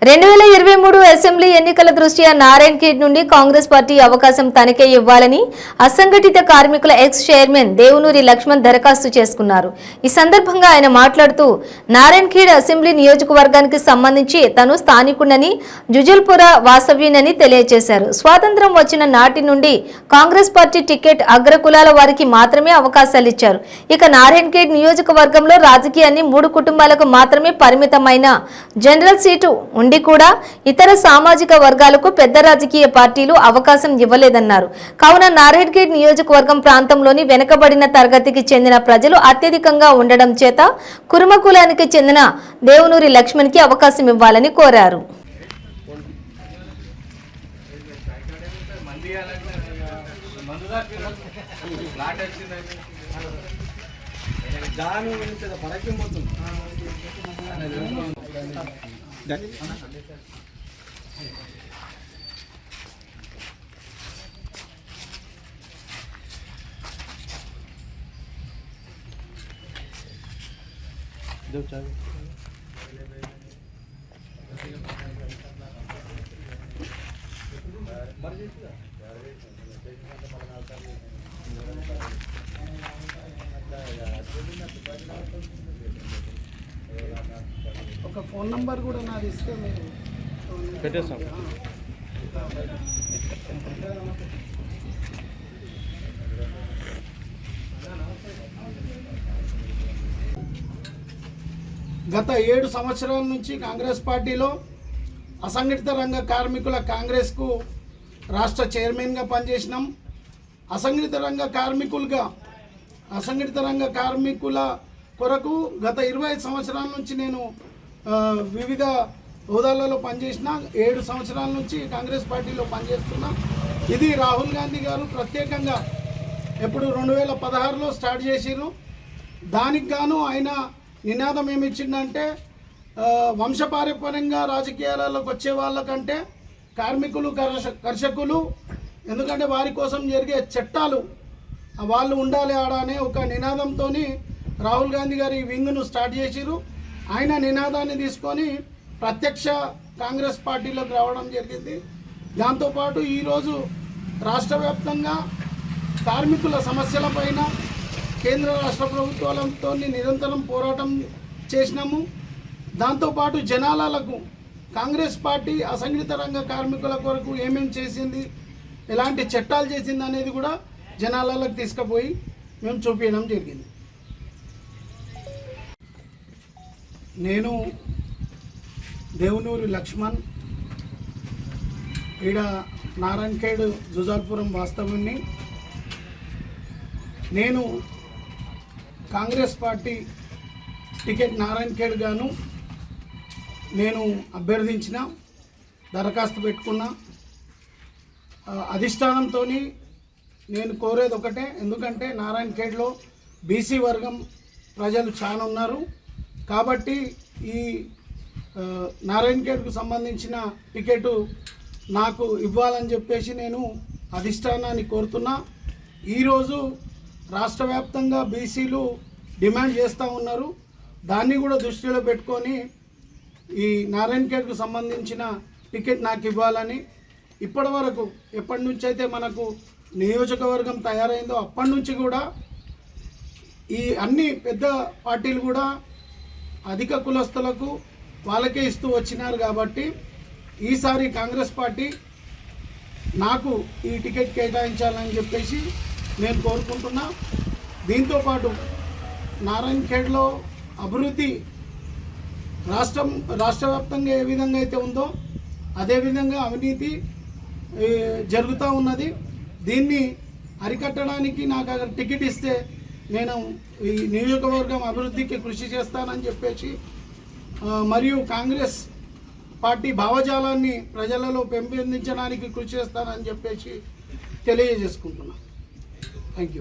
2023 assembly ఎన్నికల దృష్ట్యా నారాయణఖేడ్ నుండి కాంగ్రెస్ పార్టీ అవకాశం తనకే ఇవ్వాలని అసంఘటిత కార్మికుల ఎక్స్ చైర్మన్ దేవునూరి లక్ష్మణ్ దరఖాస్తు చేసుకున్నారు. ఈ సందర్భంగా ఆయన మాట్లాడుతూ నారాయణఖేడ్ అసెంబ్లీ నియోజకవర్గానికి సంబంధించి తను స్థానికుడని, జుజుల్పుర వాసవ్యునని తెలియజేశారు. స్వాతంత్ర్యం వచ్చిన నాటి నుండి కాంగ్రెస్ పార్టీ టికెట్ అగ్రకులాల వారికి మాత్రమే అవకాశాలు ఇచ్చారు. ఇక నారాయణఖేడ్ నియోజకవర్గంలో రాజకీయాన్ని 3 కుటుంబాలకు మాత్రమే పరిమితమైన జనరల్ సీటు ఉండి కూడా ఇతర సామాజిక వర్గాలకు పెద్ద రాజకీయ పార్టీలు అవకాశం ఇవ్వలేదన్నారు. కావున నారాయణఖేడ్ నియోజకవర్గం ప్రాంతంలోని వెనుకబడిన తరగతికి చెందిన ప్రజలు అత్యధికంగా ఉండడం చేత కురుమ కులానికి చెందిన దేవునూరి లక్ష్మణ్ కి అవకాశం ఇవ్వాలని కోరారు. ఒక ఫోన్ నంబర్ కూడా నాది ఇస్తే మీరు పెట్టేస్తాం. గత 7 సంవత్సరాల నుంచి కాంగ్రెస్ పార్టీలో అసంఘటిత రంగ కార్మికుల కాంగ్రెస్కు రాష్ట్ర చైర్మన్గా పనిచేసినాం. అసంఘటిత రంగ కార్మికుల కొరకు గత 25 సంవత్సరాల నుంచి నేను వివిధ హోదాలలో పనిచేసిన. 7 సంవత్సరాల నుంచి కాంగ్రెస్ పార్టీలో పనిచేస్తున్నా. ఇది రాహుల్ గాంధీ గారు ప్రత్యేకంగా ఎప్పుడు 2016లో స్టార్ట్ చేసిర్రు. దానికి గాను ఆయన నినాదం ఏమిచ్చిందంటే వంశపారంపర్యంగా రాజకీయాలలోకి వచ్చే వాళ్ళకంటే కార్మికులు, కర్షకులు, ఎందుకంటే వారి కోసం జరిగే చట్టాలు వాళ్ళు ఉండాలి ఆడ అనే ఒక నినాదంతో రాహుల్ గాంధీ గారు ఈ వింగ్ను స్టార్ట్ చేసిరు. ఆయన నినాదాన్ని తీసుకొని ప్రత్యక్ష కాంగ్రెస్ పార్టీలోకి రావడం జరిగింది. దాంతోపాటు ఈరోజు రాష్ట్ర వ్యాప్తంగా కార్మికుల సమస్యలపైన కేంద్ర రాష్ట్ర ప్రభుత్వాలతో నిరంతరం పోరాటం చేసినాము. దాంతోపాటు జనాలకు కాంగ్రెస్ పార్టీ అసంఘటిత రంగ కార్మికుల కొరకు ఏమేమి చేసింది, ఎలాంటి చట్టాలు చేసింది అనేది కూడా జనాలకు తీసుకుపోయి మేము చూపించడం జరిగింది. నేను దేవునూరి లక్ష్మణ్, ఈడ నారాయణఖేడ్ జుజాల్పురం వాస్తవుని. నేను కాంగ్రెస్ పార్టీ టికెట్ నారాయణఖేడ్ గాను నేను అభ్యర్థించిన, దరఖాస్తు పెట్టుకున్నా. అధిష్టానంతో నేను కోరేది ఒకటే, ఎందుకంటే నారాయణఖేడ్లో బీసీ వర్గం ప్రజలు చాలా ఉన్నారు. కాబట్టి ఈ నారాయణఖేడ్కు సంబంధించిన టికెట్ నాకు ఇవ్వాలని చెప్పేసి నేను అధిష్టానాన్ని కోరుతున్నా. ఈరోజు రాష్ట్ర వ్యాప్తంగా బీసీలు డిమాండ్ చేస్తూ ఉన్నారు. దాన్ని కూడా దృష్టిలో పెట్టుకొని ఈ నారాయణఖేడ్కు సంబంధించిన టికెట్ నాకు ఇవ్వాలని, ఇప్పటి వరకు ఎప్పటి నుంచి అయితే మనకు నియోజకవర్గం తయారైందో అప్పటి నుంచి కూడా ఈ అన్ని పెద్ద పార్టీలు కూడా అధిక కులస్తులకు వాళ్ళకే ఇస్తూ వచ్చినారు. కాబట్టి ఈసారి కాంగ్రెస్ పార్టీ నాకు ఈ టికెట్ కేటాయించాలని చెప్పేసి నేను కోరుకుంటున్నా. దీంతోపాటు నారాయణఖేడ్లో అభివృద్ధి రాష్ట్ర వ్యాప్తంగా ఏ విధంగా అయితే ఉందో అదేవిధంగా అవినీతి జరుగుతూ ఉన్నది. దీన్ని అరికట్టడానికి నాకు అక్కడ టికెట్ ఇస్తే నేను ఈ నియోజకవర్గం అభివృద్ధికి కృషి చేస్తానని చెప్పేసి, మరియు కాంగ్రెస్ పార్టీ భావజాలాన్ని ప్రజలలో పెంపొందించడానికి కృషి చేస్తానని చెప్పేసి తెలియజేసుకుంటున్నాను. Thank you.